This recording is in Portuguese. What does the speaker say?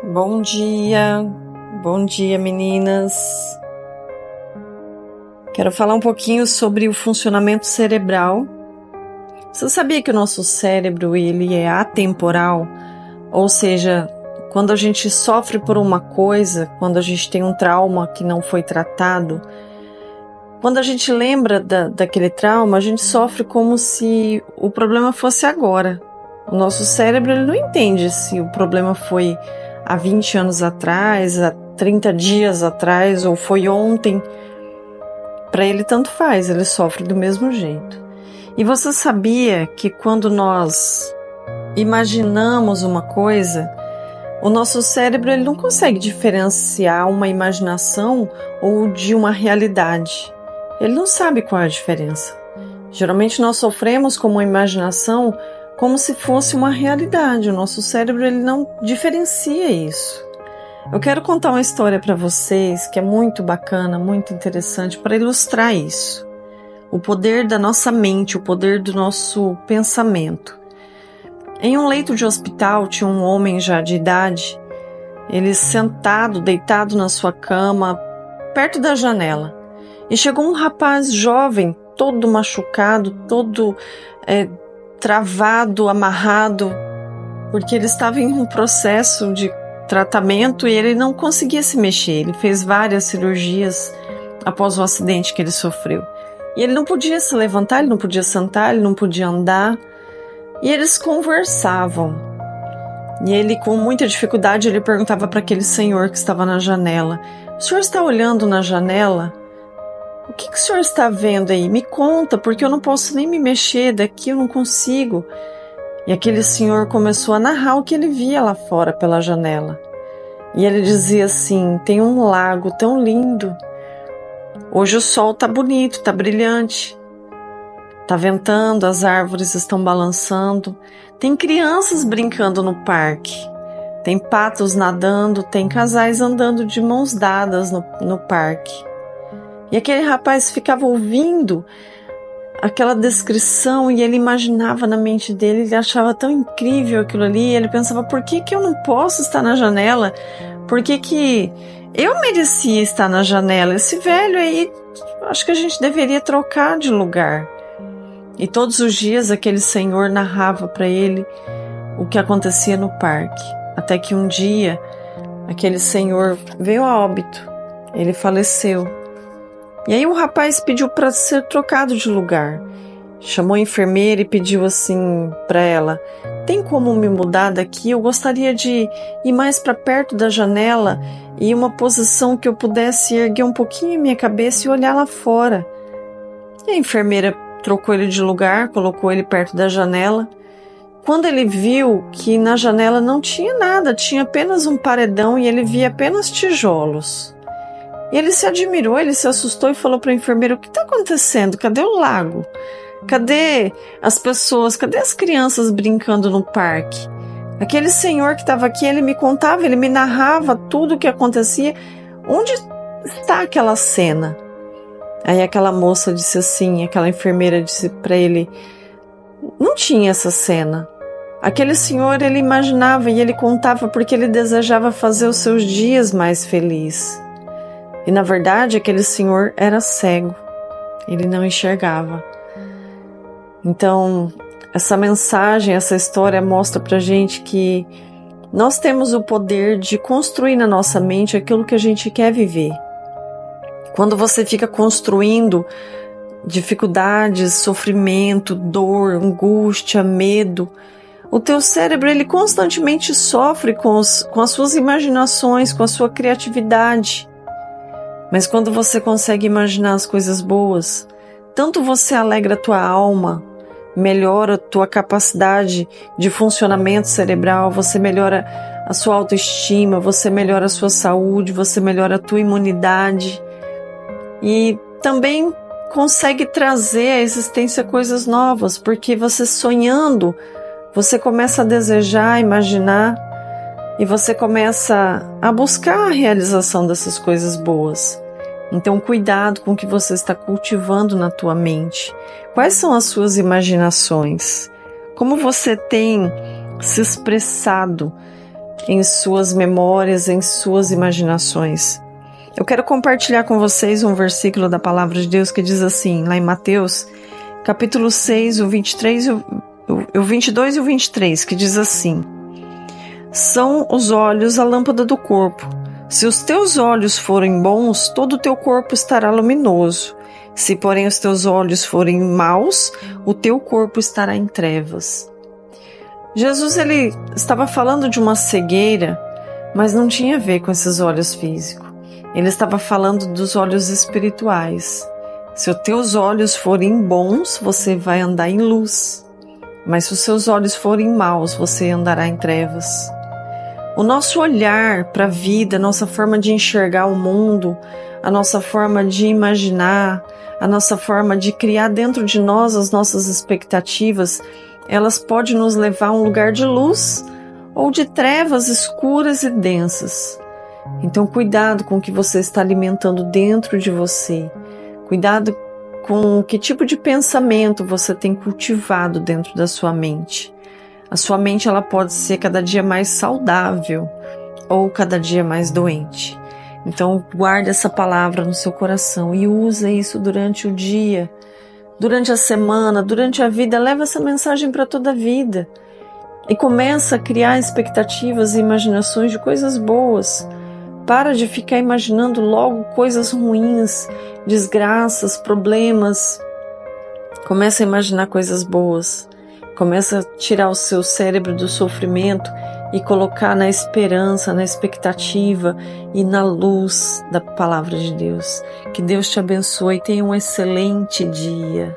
Bom dia meninas. Quero falar um pouquinho sobre o funcionamento cerebral. Você sabia que o nosso cérebro ele é atemporal? Ou seja, quando a gente sofre por uma coisa, quando a gente tem um trauma que não foi tratado, quando a gente lembra daquele trauma, a gente sofre como se o problema fosse agora. O nosso cérebro ele não entende se o problema foi há 20 anos atrás, há 30 dias atrás ou foi ontem. Para ele tanto faz, ele sofre do mesmo jeito. E você sabia que quando nós imaginamos uma coisa, o nosso cérebro ele não consegue diferenciar uma imaginação ou de uma realidade. Ele não sabe qual é a diferença. Geralmente nós sofremos com uma imaginação como se fosse uma realidade. O nosso cérebro ele não diferencia isso. Eu quero contar uma história para vocês que é muito bacana, muito interessante para ilustrar isso. O poder da nossa mente, o poder do nosso pensamento. Em um leito de hospital tinha um homem já de idade, ele sentado, deitado na sua cama, perto da janela. E chegou um rapaz jovem, todo machucado, todo travado, amarrado, porque ele estava em um processo de tratamento e ele não conseguia se mexer. Ele fez várias cirurgias após o acidente que ele sofreu. E ele não podia se levantar, ele não podia sentar, ele não podia andar. E eles conversavam. E ele, com muita dificuldade, ele perguntava para aquele senhor que estava na janela: "O senhor está olhando na janela? O que o senhor está vendo aí? Me conta, porque eu não posso nem me mexer daqui, eu não consigo." E aquele senhor começou a narrar o que ele via lá fora pela janela. E ele dizia assim: "Tem um lago tão lindo. Hoje o sol está bonito, está brilhante. Está ventando, as árvores estão balançando. Tem crianças brincando no parque. Tem patos nadando, tem casais andando de mãos dadas no parque." E aquele rapaz ficava ouvindo aquela descrição e ele imaginava na mente dele, ele achava tão incrível aquilo ali, ele pensava: por que eu não posso estar na janela? Por que eu merecia estar na janela? Esse velho aí, acho que a gente deveria trocar de lugar. E todos os dias aquele senhor narrava para ele o que acontecia no parque, até que um dia aquele senhor veio a óbito, ele faleceu. E aí o rapaz pediu para ser trocado de lugar. Chamou a enfermeira e pediu assim para ela: "Tem como me mudar daqui? Eu gostaria de ir mais para perto da janela e uma posição que eu pudesse erguer um pouquinho a minha cabeça e olhar lá fora." E a enfermeira trocou ele de lugar, colocou ele perto da janela. Quando ele viu que na janela não tinha nada, tinha apenas um paredão e ele via apenas tijolos. E ele se admirou, ele se assustou e falou para a enfermeira: "O que está acontecendo? Cadê o lago? Cadê as pessoas? Cadê as crianças brincando no parque? Aquele senhor que estava aqui, ele me contava, ele me narrava tudo o que acontecia. Onde está aquela cena?" Aí aquela moça disse assim, aquela enfermeira disse para ele: "Não tinha essa cena. Aquele senhor, ele imaginava e ele contava porque ele desejava fazer os seus dias mais felizes. E na verdade aquele senhor era cego, ele não enxergava." Então essa mensagem, essa história mostra pra gente que nós temos o poder de construir na nossa mente aquilo que a gente quer viver. Quando você fica construindo dificuldades, sofrimento, dor, angústia, medo, o teu cérebro ele constantemente sofre com as suas imaginações, com a sua criatividade. Mas quando você consegue imaginar as coisas boas, tanto você alegra a tua alma, melhora a tua capacidade de funcionamento cerebral, você melhora a sua autoestima, você melhora a sua saúde, você melhora a tua imunidade e também consegue trazer à existência coisas novas, porque você sonhando, você começa a desejar, imaginar e você começa a buscar a realização dessas coisas boas. Então, cuidado com o que você está cultivando na tua mente. Quais são as suas imaginações? Como você tem se expressado em suas memórias, em suas imaginações. Eu quero compartilhar com vocês um versículo da Palavra de Deus que diz assim, lá em Mateus, capítulo 6, o 23, o 22 e o 23, que diz assim: São os olhos a lâmpada do corpo. Se os teus olhos forem bons, todo o teu corpo estará luminoso. Se, porém, os teus olhos forem maus, o teu corpo estará em trevas. Jesus, ele estava falando de uma cegueira, mas não tinha a ver com esses olhos físicos. Ele estava falando dos olhos espirituais. Se os teus olhos forem bons, você vai andar em luz. Mas se os seus olhos forem maus, você andará em trevas. O nosso olhar para a vida, a nossa forma de enxergar o mundo, a nossa forma de imaginar, a nossa forma de criar dentro de nós as nossas expectativas, elas podem nos levar a um lugar de luz ou de trevas escuras e densas. Então, cuidado com o que você está alimentando dentro de você. Cuidado com que tipo de pensamento você tem cultivado dentro da sua mente. A sua mente, ela pode ser cada dia mais saudável ou cada dia mais doente. Então, guarde essa palavra no seu coração e use isso durante o dia, durante a semana, durante a vida. Leva essa mensagem para toda a vida e começa a criar expectativas e imaginações de coisas boas. Para de ficar imaginando logo coisas ruins, desgraças, problemas. Começa a imaginar coisas boas. Começa a tirar o seu cérebro do sofrimento e colocar na esperança, na expectativa e na luz da palavra de Deus. Que Deus te abençoe e tenha um excelente dia.